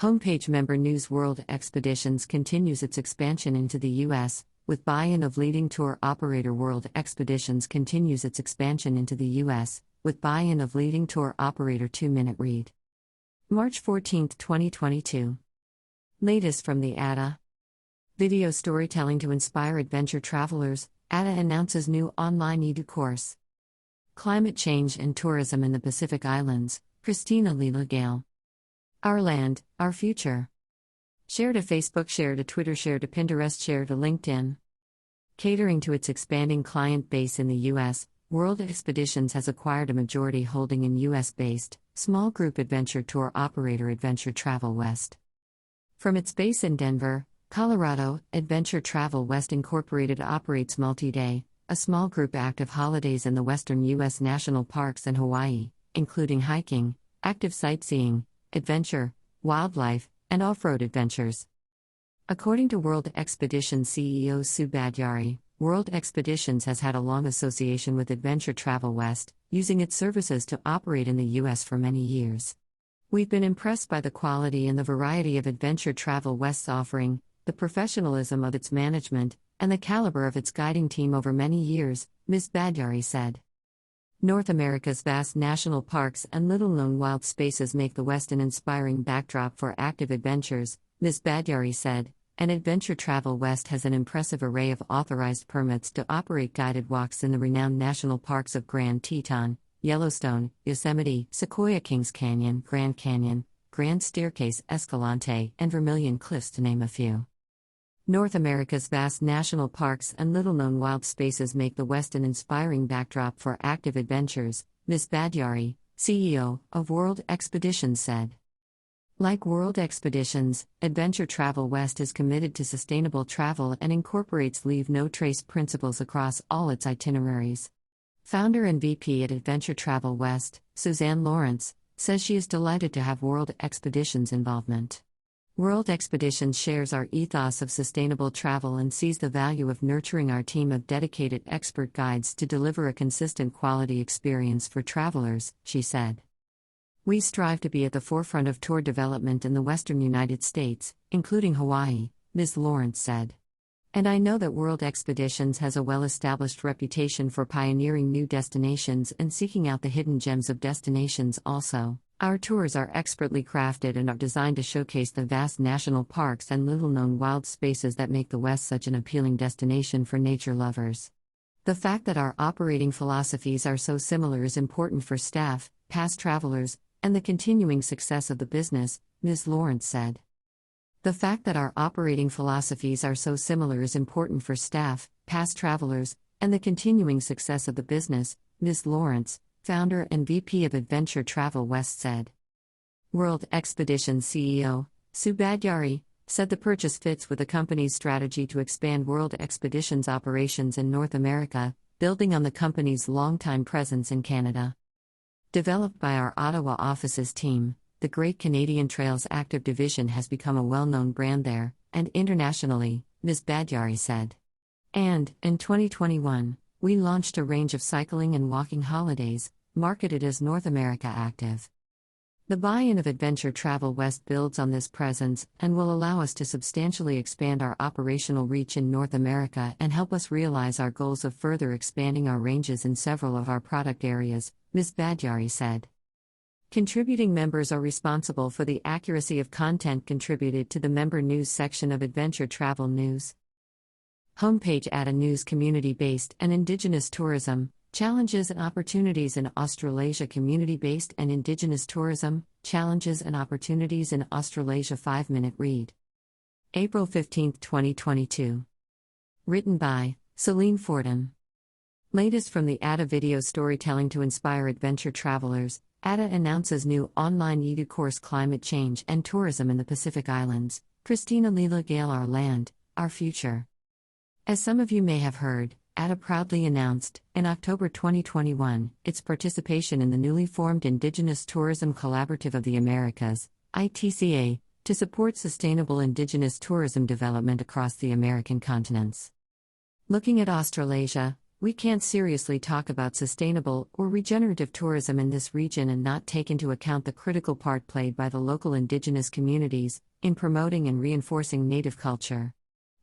Homepage member news. World Expeditions continues its expansion into the U.S., with buy-in of leading tour operator. World Expeditions continues its expansion into the U.S., with buy-in of leading tour operator. 2-minute read. March 14, 2022. Latest from the ATA. Video storytelling to inspire adventure travelers. ATA announces new online edu course. Climate change and tourism in the Pacific Islands. Christina Leela Gale. Our land, our future. Share to Facebook, share to Twitter, share to Pinterest, share to LinkedIn. Catering to its expanding client base in the U.S., World Expeditions has acquired a majority holding in U.S.-based, small group adventure tour operator Adventure Travel West. From its base in Denver, Colorado, Adventure Travel West Incorporated operates multi-day, a small group active holidays in the western U.S. national parks and Hawaii, including hiking, active sightseeing, adventure, wildlife, and off-road adventures. According to World Expeditions CEO Sue Badyari, World Expeditions has had a long association with Adventure Travel West, using its services to operate in the U.S. for many years. We've been impressed by the quality and the variety of Adventure Travel West's offering, the professionalism of its management, and the caliber of its guiding team over many years, Ms. Badyari said. North America's vast national parks and little-known wild spaces make the West an inspiring backdrop for active adventures, Ms. Badyari said, and Adventure Travel West has an impressive array of authorized permits to operate guided walks in the renowned national parks of Grand Teton, Yellowstone, Yosemite, Sequoia Kings Canyon, Grand Canyon, Grand Staircase Escalante, and Vermilion Cliffs to name a few. North America's vast national parks and little-known wild spaces make the West an inspiring backdrop for active adventures, Ms. Badyari, CEO of World Expeditions said. Like World Expeditions, Adventure Travel West is committed to sustainable travel and incorporates leave no trace principles across all its itineraries. Founder and VP at Adventure Travel West, Suzanne Lawrence, says she is delighted to have World Expeditions' involvement. World Expeditions shares our ethos of sustainable travel and sees the value of nurturing our team of dedicated expert guides to deliver a consistent quality experience for travelers, she said. We strive to be at the forefront of tour development in the western United States, including Hawaii, Ms. Lawrence said. And I know that World Expeditions has a well-established reputation for pioneering new destinations and seeking out the hidden gems of destinations also. Our tours are expertly crafted and are designed to showcase the vast national parks and little-known wild spaces that make the West such an appealing destination for nature lovers. The fact that our operating philosophies are so similar is important for staff, past travelers, and the continuing success of the business, Ms. Lawrence said. The fact that our operating philosophies are so similar is important for staff, past travelers, and the continuing success of the business, Ms. Lawrence, founder and VP of Adventure Travel West said. World Expeditions CEO, Sue Badyari, said the purchase fits with the company's strategy to expand World Expeditions operations in North America, building on the company's longtime presence in Canada. Developed by our Ottawa office's team, the Great Canadian Trails Active Division has become a well-known brand there, and internationally, Ms. Badyari said. And, in 2021, we launched a range of cycling and walking holidays, marketed as North America Active. The buy-in of Adventure Travel West builds on this presence and will allow us to substantially expand our operational reach in North America and help us realize our goals of further expanding our ranges in several of our product areas, Ms. Badyari said. Contributing members are responsible for the accuracy of content contributed to the member news section of Adventure Travel News. Homepage ATA News. Community-based and Indigenous tourism, challenges and opportunities in Australasia. Community-based and Indigenous tourism, challenges and opportunities in Australasia. 5-minute read. April 15, 2022. Written by Celine Fortin. Latest from the ATA video storytelling to inspire adventure travelers. ATA announces new online edu course. Climate change and tourism in the Pacific Islands. Christina Leela Gale. Our land, our future. As some of you may have heard, ATA proudly announced, in October 2021, its participation in the newly formed Indigenous Tourism Collaborative of the Americas, ITCA, to support sustainable Indigenous tourism development across the American continents. Looking at Australasia, We can't seriously talk about sustainable or regenerative tourism in this region and not take into account the critical part played by the local indigenous communities in promoting and reinforcing native culture.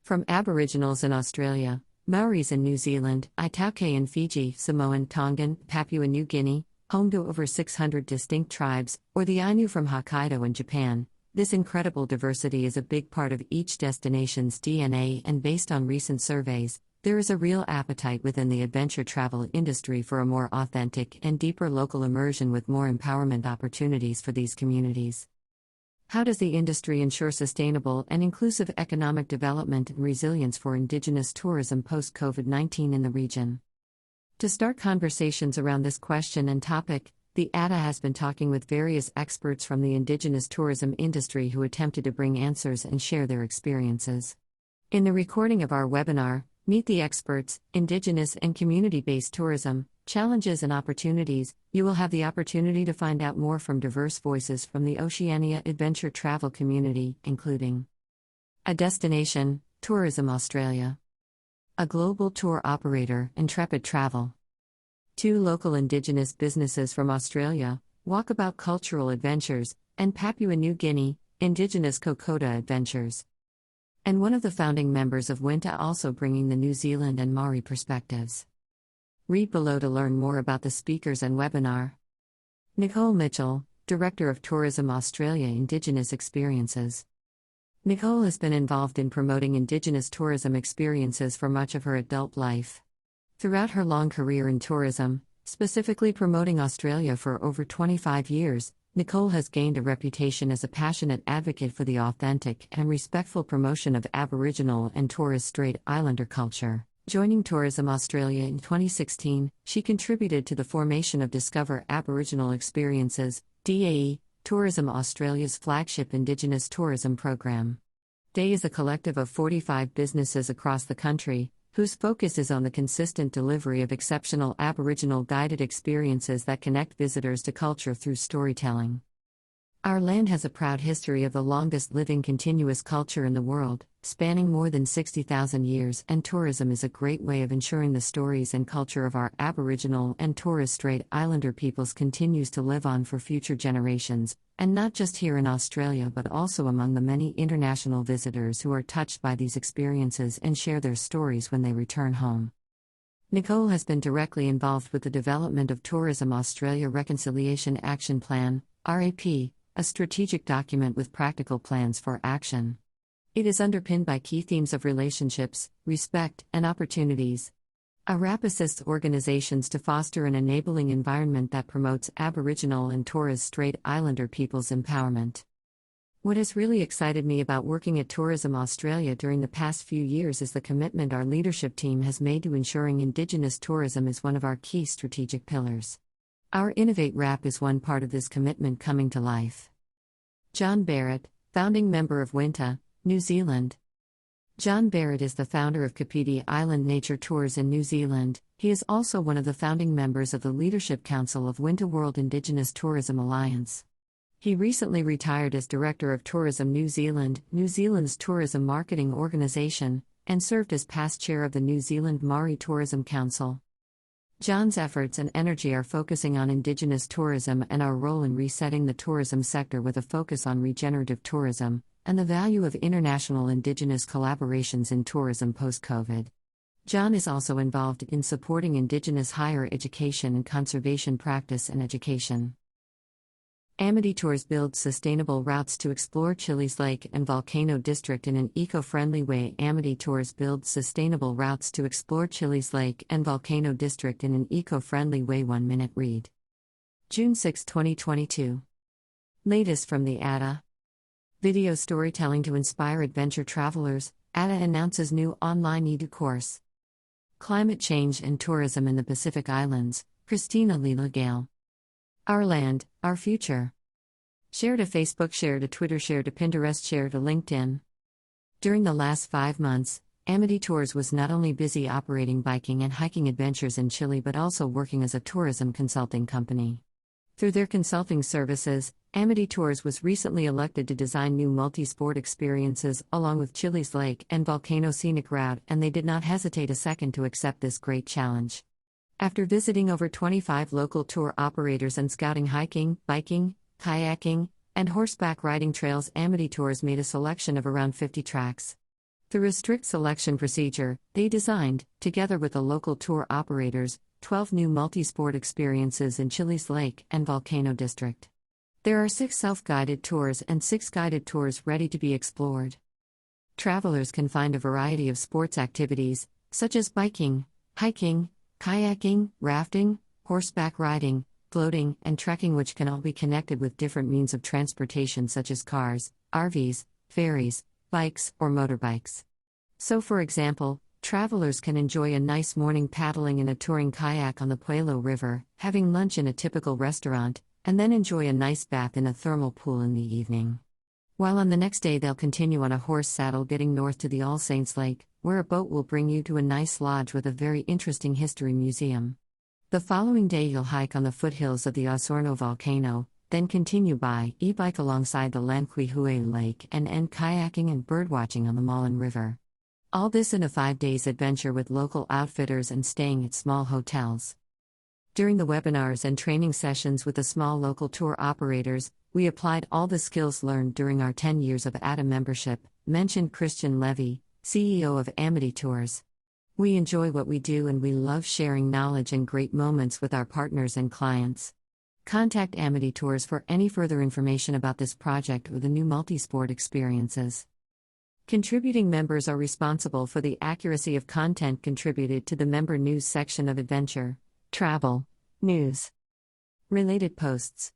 From Aboriginals in Australia, Maoris in New Zealand, Itaukei in Fiji, Samoan, Tongan, Papua New Guinea, home to over 600 distinct tribes, or the Ainu from Hokkaido in Japan, this incredible diversity is a big part of each destination's DNA, and based on recent surveys, there is a real appetite within the adventure travel industry for a more authentic and deeper local immersion with more empowerment opportunities for these communities. How does the industry ensure sustainable and inclusive economic development and resilience for Indigenous tourism post-COVID-19 in the region? To start conversations around this question and topic, the ATA has been talking with various experts from the Indigenous tourism industry who attempted to bring answers and share their experiences. In the recording of our webinar, Meet the Experts, Indigenous and Community-Based Tourism, Challenges and Opportunities, you will have the opportunity to find out more from diverse voices from the Oceania adventure travel community, including a destination, Tourism Australia, a global tour operator, Intrepid Travel, 2 local Indigenous businesses from Australia, Walkabout Cultural Adventures, and Papua New Guinea, Indigenous Kokoda Adventures, and one of the founding members of WINTA also bringing the New Zealand and Maori perspectives. Read below to learn more about the speakers and webinar. Nicole Mitchell, Director of Tourism Australia Indigenous Experiences. Nicole has been involved in promoting Indigenous tourism experiences for much of her adult life. Throughout her long career in tourism, specifically promoting Australia for over 25 years, Nicole has gained a reputation as a passionate advocate for the authentic and respectful promotion of Aboriginal and Torres Strait Islander culture. Joining Tourism Australia in 2016, she contributed to the formation of Discover Aboriginal Experiences, DAE, Tourism Australia's flagship Indigenous tourism program. DAE is a collective of 45 businesses across the country, whose focus is on the consistent delivery of exceptional Aboriginal guided experiences that connect visitors to culture through storytelling. Our land has a proud history of the longest living continuous culture in the world, spanning more than 60,000 years, and tourism is a great way of ensuring the stories and culture of our Aboriginal and Torres Strait Islander peoples continues to live on for future generations, and not just here in Australia but also among the many international visitors who are touched by these experiences and share their stories when they return home. Nicole has been directly involved with the development of Tourism Australia Reconciliation Action Plan, RAP, a strategic document with practical plans for action. It is underpinned by key themes of relationships, respect, and opportunities. A RAP assists organizations to foster an enabling environment that promotes Aboriginal and Torres Strait Islander people's empowerment. What has really excited me about working at Tourism Australia during the past few years is the commitment our leadership team has made to ensuring Indigenous tourism is one of our key strategic pillars. Our Innovate RAP is one part of this commitment coming to life. John Barrett, founding member of WINTA, New Zealand. John Barrett is the founder of Kapiti Island Nature Tours in New Zealand. He is also one of the founding members of the Leadership Council of WINTA World Indigenous Tourism Alliance. He recently retired as Director of Tourism New Zealand, New Zealand's tourism marketing organisation, and served as past chair of the New Zealand Maori Tourism Council. John's efforts and energy are focusing on Indigenous tourism and our role in resetting the tourism sector with a focus on regenerative tourism, and the value of international Indigenous collaborations in tourism post-COVID. John is also involved in supporting Indigenous higher education and conservation practice and education. Amity Tours builds sustainable routes to explore Chile's lake and volcano district in an eco-friendly way. Amity Tours builds sustainable routes to explore Chile's lake and volcano district in an eco-friendly way. 1 minute read. June 6, 2022. Latest from the ATA. Video storytelling to inspire adventure travelers. ATA announces new online edu course. Climate change and tourism in the Pacific Islands. Christina Lila Gale. Our land, our future. Share to Facebook, share to Twitter, share to Pinterest, share to LinkedIn. During the last 5 months, Amity Tours was not only busy operating biking and hiking adventures in Chile but also working as a tourism consulting company. Through their consulting services, Amity Tours was recently elected to design new multi-sport experiences along with Chile's Lake and Volcano Scenic Route, and they did not hesitate a second to accept this great challenge. After visiting over 25 local tour operators and scouting hiking, biking, kayaking, and horseback riding trails, Amity Tours made a selection of around 50 tracks. Through a strict selection procedure, they designed, together with the local tour operators, 12 new multi-sport experiences in Chile's Lake and Volcano District. There are 6 self-guided tours and 6 guided tours ready to be explored. Travelers can find a variety of sports activities, such as biking, hiking, kayaking, rafting, horseback riding, floating, and trekking, which can all be connected with different means of transportation such as cars, RVs, ferries, bikes, or motorbikes. So, for example, travelers can enjoy a nice morning paddling in a touring kayak on the Puerto River, having lunch in a typical restaurant, and then enjoy a nice bath in a thermal pool in the evening. While on the next day they'll continue on a horse saddle getting north to the All Saints Lake, where a boat will bring you to a nice lodge with a very interesting history museum. The following day you'll hike on the foothills of the Osorno volcano, then continue by e-bike alongside the Lanquihue Lake and end kayaking and birdwatching on the Mullen River. All this in a 5 days adventure with local outfitters and staying at small hotels. During the webinars and training sessions with the small local tour operators, we applied all the skills learned during our 10 years of ATA membership, mentioned Christian Levy, CEO of Amity Tours. We enjoy what we do and we love sharing knowledge and great moments with our partners and clients. Contact Amity Tours for any further information about this project or the new multi-sport experiences. Contributing members are responsible for the accuracy of content contributed to the member news section of Adventure, Travel, News. Related posts.